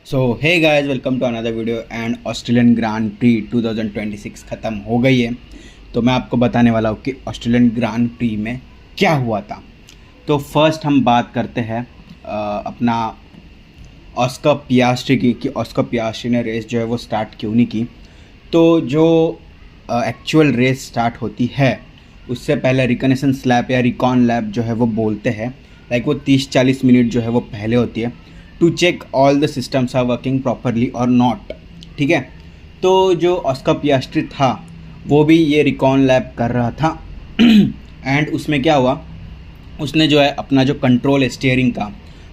So hey guys, welcome to another video. And Australian Grand Prix 2026 ख़त्म हो गई है। तो मैं आपको बताने वाला हूँ कि ऑस्ट्रेलियन ग्रांड प्री में क्या हुआ था। तो फर्स्ट हम बात करते हैं अपना ऑस्कर पियास्ट्री की कि ऑस्कर पियास्ट्री ने रेस जो है वो स्टार्ट क्यों नहीं की। तो जो एक्चुअल रेस स्टार्ट होती है उससे पहले रिकनेसेंस लैप या रिकॉन लैप जो है वो बोलते हैं, लाइक वो 30-40 मिनट जो है वो पहले होती है to check all the systems are working properly और नॉट। ठीक है, तो जो ऑस्कर पियास्ट्री था वो भी ये रिकॉन लैप कर रहा था एंड उसमें क्या हुआ, उसने जो है अपना जो कंट्रोल है स्टीयरिंग का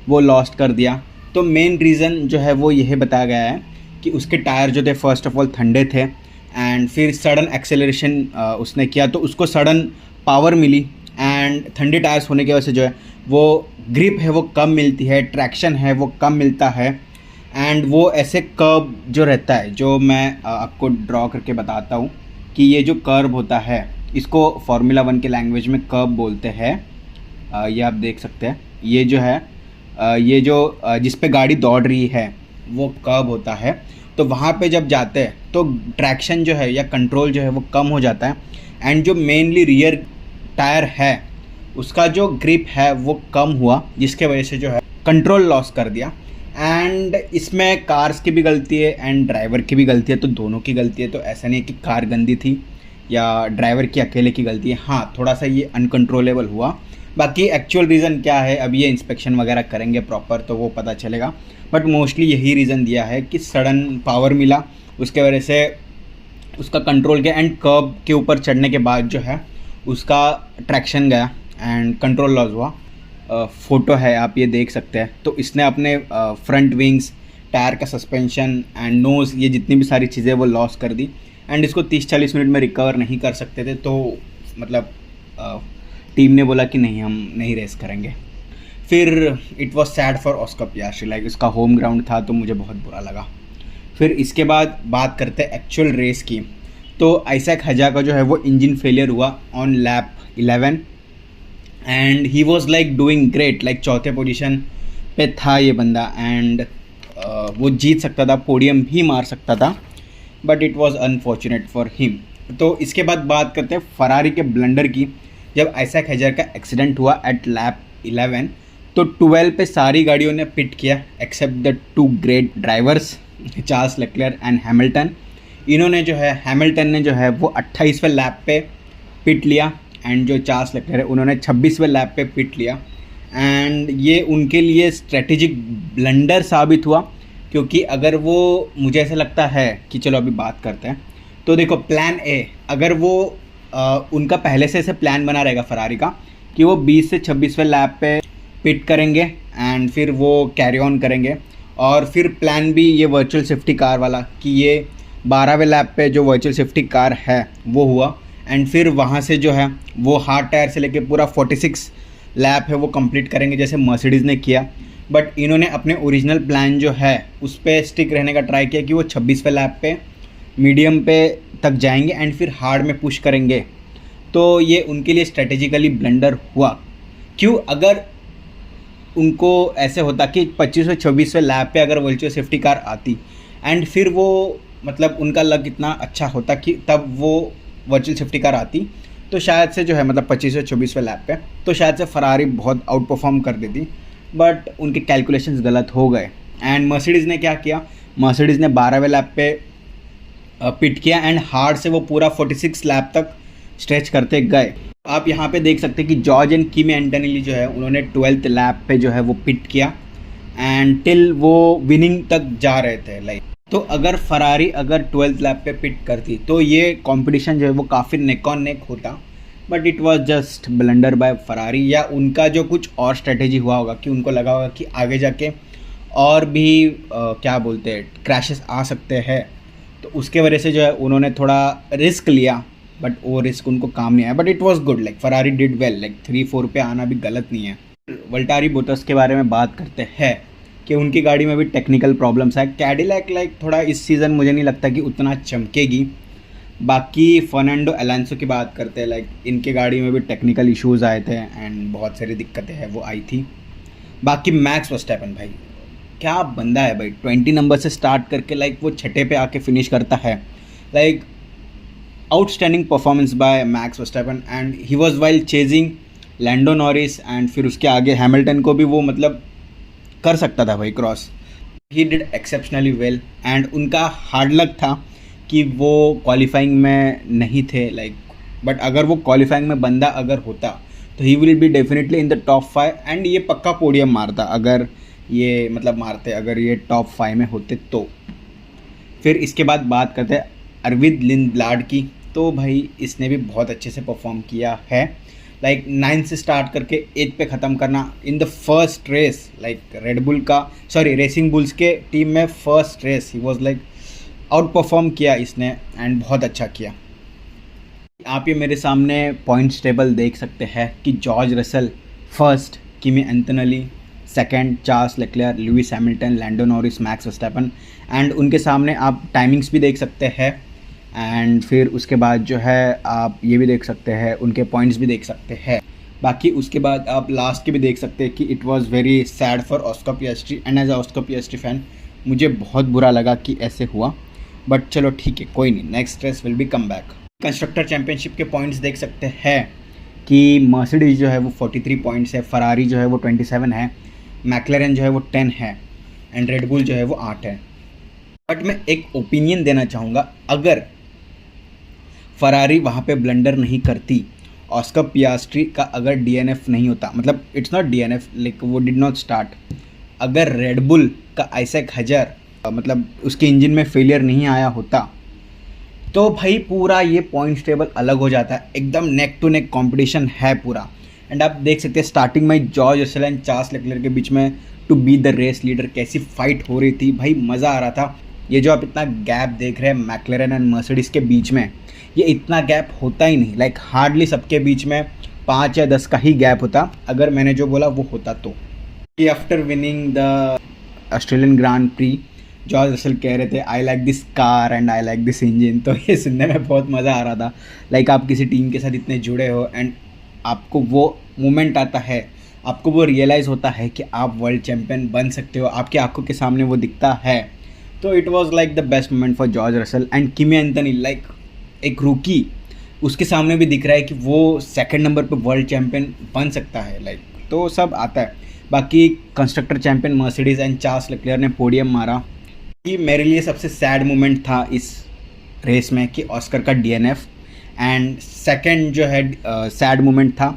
वो लॉस्ट कर दिया। तो मेन रीज़न जो है वो यह बताया गया है कि उसके टायर जो थे फर्स्ट ऑफ ऑल ठंडे थे एंड फिर सडन एक्सेलरेशन उसने किया तो उसको सडन पावर मिली एंड ठंडे टायर्स होने की वजह से जो है वो ग्रिप है वो कम मिलती है, ट्रैक्शन है वो कम मिलता है एंड वो ऐसे कर्व जो रहता है जो मैं आपको ड्रॉ करके बताता हूँ कि ये जो कर्व होता है इसको फार्मूला 1 के लैंग्वेज में कर्व बोलते हैं। ये आप देख सकते हैं, ये जो है ये जो जिस पे गाड़ी दौड़ रही है वो कर्व होता है। तो वहाँ पे जब जाते हैं तो ट्रैक्शन जो है या कंट्रोल जो है वो कम हो जाता है एंड जो मेनली रियर टायर है उसका जो ग्रिप है वो कम हुआ, जिसके वजह से जो है कंट्रोल लॉस कर दिया। एंड इसमें कार्स की भी गलती है एंड ड्राइवर की भी गलती है, तो दोनों की गलती है। तो ऐसा नहीं है कि कार गंदी थी या ड्राइवर की अकेले की गलती है। हाँ, थोड़ा सा ये अनकंट्रोलेबल हुआ। बाकी एक्चुअल रीज़न क्या है अब ये इंस्पेक्शन वगैरह करेंगे प्रॉपर तो वो पता चलेगा, बट मोस्टली यही रीज़न दिया है कि सडन पावर मिला, उसके वजह से उसका कंट्रोल गया एंड कर्व के ऊपर चढ़ने के बाद जो है उसका ट्रैक्शन गया एंड कंट्रोल लॉस हुआ। फ़ोटो है आप ये देख सकते हैं। तो इसने अपने फ्रंट विंग्स, टायर का सस्पेंशन एंड नोज़, ये जितनी भी सारी चीज़ें वो लॉस कर दी एंड इसको 30-40 मिनट में रिकवर नहीं कर सकते थे। तो मतलब टीम ने बोला कि नहीं, हम नहीं रेस करेंगे। फिर it was sad for Oscar Piastri, like उसका होम ग्राउंड था तो मुझे बहुत बुरा लगा। फिर इसके बाद बात करते हैं एक्चुअल रेस की। तो आइजैक हजा का जो है वो इंजन फेलियर हुआ on lap 11 and he was like doing great, like चौथे पोजीशन पे था ये बंदा एंड वो जीत सकता था, पोडियम भी मार सकता था, but it was unfortunate for him. तो इसके बाद बात करते हैं फरारी के ब्लंडर की। जब आइजैक हजर का एक्सीडेंट हुआ एट लैप 11 तो 12 पे सारी गाड़ियों ने पिट किया except the 2 great drivers Charles Leclerc and Hamilton. इन्होंने जो है हैमिल्टन ने जो है वो 28वें लैप पे पिट लिया एंड जो चार्ल्स लेक्लेयर है उन्होंने 26वें लैप पे पिट लिया एंड ये उनके लिए स्ट्रेटेजिक ब्लंडर साबित हुआ, क्योंकि अगर वो, मुझे ऐसा लगता है कि चलो अभी बात करते हैं। तो देखो, प्लान ए, अगर वो उनका पहले से ऐसे प्लान बना रहेगा फरारी का कि वो 20 से 26वें लैप पे पिट करेंगे एंड फिर वो कैरी ऑन करेंगे, और फिर प्लान बी ये वर्चुअल सेफ्टी कार वाला कि ये 12वें लैप पे जो वर्चुअल सेफ्टी कार है वो हुआ एंड फिर वहाँ से जो है वो हार्ड टायर से लेके पूरा 46 लैप है वो कंप्लीट करेंगे जैसे मर्सिडीज़ ने किया। बट इन्होंने अपने ओरिजिनल प्लान जो है उस पर स्टिक रहने का ट्राई किया कि वो 26वें लैप पे मीडियम पे तक जाएंगे एंड फिर हार्ड में पुश करेंगे। तो ये उनके लिए स्ट्रेटेजिकली ब्लंडर हुआ। क्यों? अगर उनको ऐसे होता कि 25वें 26वें लैप पे अगर वर्चुअल सेफ्टी कार आती एंड फिर वो, मतलब उनका लक इतना अच्छा होता कि तब वो वर्चुअल सेफ्टी कार आती, तो शायद से जो है मतलब 25वें 24वें लैप पे तो शायद से फरारी बहुत आउट परफॉर्म कर देती, बट उनके कैलकुलेशंस गलत हो गए। एंड मर्सिडीज़ ने क्या किया, मर्सिडीज़ ने 12वें लैप पे पिट किया एंड हार्ड से वो पूरा 46 लैप तक स्ट्रेच करते गए। आप यहाँ पे देख सकते हैं कि जॉर्ज एंड किमी एंटोनेली जो है उन्होंने 12th लैप पे जो है वो पिट किया एंड टिल वो विनिंग तक जा रहे थे, लाइक। तो अगर फरारी अगर 12th लैप पे पिट करती तो ये कंपटीशन जो है वो काफ़ी नेक ऑन नेक होता, but it was just blunder by Ferrari, या उनका जो कुछ और स्ट्रेटेजी हुआ होगा कि उनको लगा होगा कि आगे जाके और भी क्या बोलते हैं क्रैशेस आ सकते हैं, तो उसके वजह से जो है उन्होंने थोड़ा रिस्क लिया, बट वो रिस्क उनको काम नहीं आया। But it was good, like Ferrari did well, like 3-4 पे आना भी गलत नहीं है। वल्टारी बोटस के बारे में बात करते हैं कि उनकी गाड़ी में भी टेक्निकल प्रॉब्लम्स है। कैडिलैक लाइक थोड़ा इस सीज़न मुझे नहीं लगता कि उतना चमकेगी। बाकी फर्नांडो अलोंसो की बात करते हैं, लाइक इनके गाड़ी में भी टेक्निकल इश्यूज़ आए थे एंड बहुत सारी दिक्कतें हैं वो आई थी। बाकी मैक्स वर्स्टैपेन भाई क्या बंदा है भाई, 20 नंबर से स्टार्ट करके लाइक वो छठे पे आके फिनिश करता है। Like outstanding performance by Max Verstappen and he was while chasing Lando Norris and फिर उसके आगे हैमिल्टन को भी वो मतलब कर सकता था भाई cross. He did exceptionally well and उनका हार्ड लक था कि वो क्वालिफाइंग में नहीं थे लाइक, बट अगर वो क्वालिफाइंग में बंदा अगर होता तो he will be definitely in the top 5 and ये पक्का पोडियम मारता अगर ये मतलब मारते अगर ये टॉप 5 में होते तो। फिर इसके बाद बात करते हैं अरविंद लिंडब्लाड की। तो भाई इसने भी बहुत अच्छे से परफॉर्म किया है। लाइक 9 से स्टार्ट करके 8 पे ख़त्म करना in the first race, like racing bulls के टीम में फर्स्ट रेस ही वाज लाइक आउट परफॉर्म किया इसने एंड बहुत अच्छा किया। आप ये मेरे सामने पॉइंट्स टेबल देख सकते हैं कि George Russell first, Kimi Antonelli second, Charles Leclerc, Lewis Hamilton, Lando Norris, Max Verstappen and उनके सामने आप टाइमिंग्स भी देख सकते हैं एंड फिर उसके बाद जो है आप ये भी देख सकते हैं, उनके पॉइंट्स भी देख सकते हैं। बाकी उसके बाद आप लास्ट के भी देख सकते हैं कि it was very sad for Oscar Piastri and as Oscar Piastri fan मुझे बहुत बुरा लगा कि ऐसे हुआ, बट चलो ठीक है कोई नहीं, next race will be come back. Constructor championship के पॉइंट्स देख सकते हैं कि मर्सिडीज जो है वो 43 पॉइंट्स है, फरारी जो है वो 27 है, मैक्लेरन जो है वो 10 है एंड रेडबुल जो है वो 8 है। बट मैं एक ओपिनियन देना चाहूँगा, अगर फरारी वहाँ पे ब्लंडर नहीं करती, ऑस्कर पियास्ट्री का अगर डीएनएफ नहीं होता, मतलब इट्स नॉट डीएनएफ लाइक वो डिड नॉट स्टार्ट, अगर रेडबुल का आइजैक हजर मतलब उसके इंजन में फेलियर नहीं आया होता तो भाई पूरा ये पॉइंट्स टेबल अलग हो जाता है, एकदम नेक टू नेक कंपटीशन है पूरा। एंड आप देख सकते हैं स्टार्टिंग में George Russell and Charles Leclerc के बीच में to be the race leader कैसी फाइट हो रही थी भाई, मज़ा आ रहा था। ये जो आप इतना गैप देख रहे हैं मैक्लेरन एंड मर्सिडीज के बीच में, ये इतना गैप होता ही नहीं, लाइक हार्डली सबके बीच में 5 या 10 का ही गैप होता अगर मैंने जो बोला वो होता तो। After winning the Australian Grand pre George Russell कह रहे थे I like this car and I like this engine, तो ये सुनने में बहुत मज़ा आ रहा था। लाइक आप किसी टीम के साथ इतने जुड़े हो एंड आपको वो मोमेंट आता है, आपको वो रियलाइज़ होता है कि आप वर्ल्ड चैम्पियन बन सकते हो, आपकी आंखों के सामने वो दिखता है। तो it was like the best moment for George Russell and किमी एंटोनी, लाइक एक रूकी उसके सामने भी दिख रहा है कि वो सेकंड नंबर पे वर्ल्ड चैम्पियन बन सकता है, लाइक तो सब आता है। बाकी constructor champion Mercedes and Charles LeClair ने पोडियम मारा। कि मेरे लिए सबसे सैड मोमेंट था इस रेस में कि ऑस्कर का डीएनएफ, एंड सेकंड जो है सैड मोमेंट था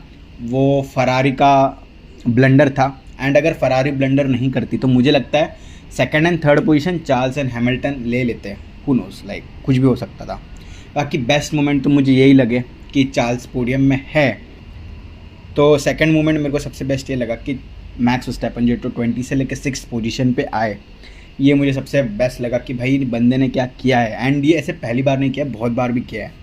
वो फरारी का ब्लंडर था। एंड अगर फरारी ब्लंडर नहीं करती तो मुझे लगता है second and third position Charles and Hamilton ले लेते हैं, हु नोस, लाइक कुछ भी हो सकता था। बाकी बेस्ट मोमेंट तो मुझे यही लगे कि चार्ल्स पोडियम में है। तो सेकंड मोमेंट मेरे को सबसे बेस्ट ये लगा कि मैक्स वर्स्टैपन जो तो 20 से लेकर 6th पोजीशन पे आए, ये मुझे सबसे बेस्ट लगा कि भाई बंदे ने क्या किया है। एंड ये ऐसे पहली बार नहीं किया, बहुत बार भी किया है।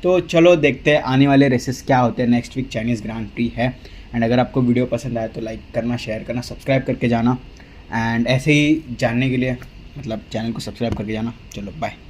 तो चलो देखते हैं आने वाले रेसेस क्या होते हैं। Next week Chinese Grand Prix है। एंड अगर आपको वीडियो पसंद आए तो लाइक करना, शेयर करना, सब्सक्राइब करके जाना। एंड ऐसे ही जानने के लिए मतलब चैनल को सब्सक्राइब करके जाना। चलो बाय।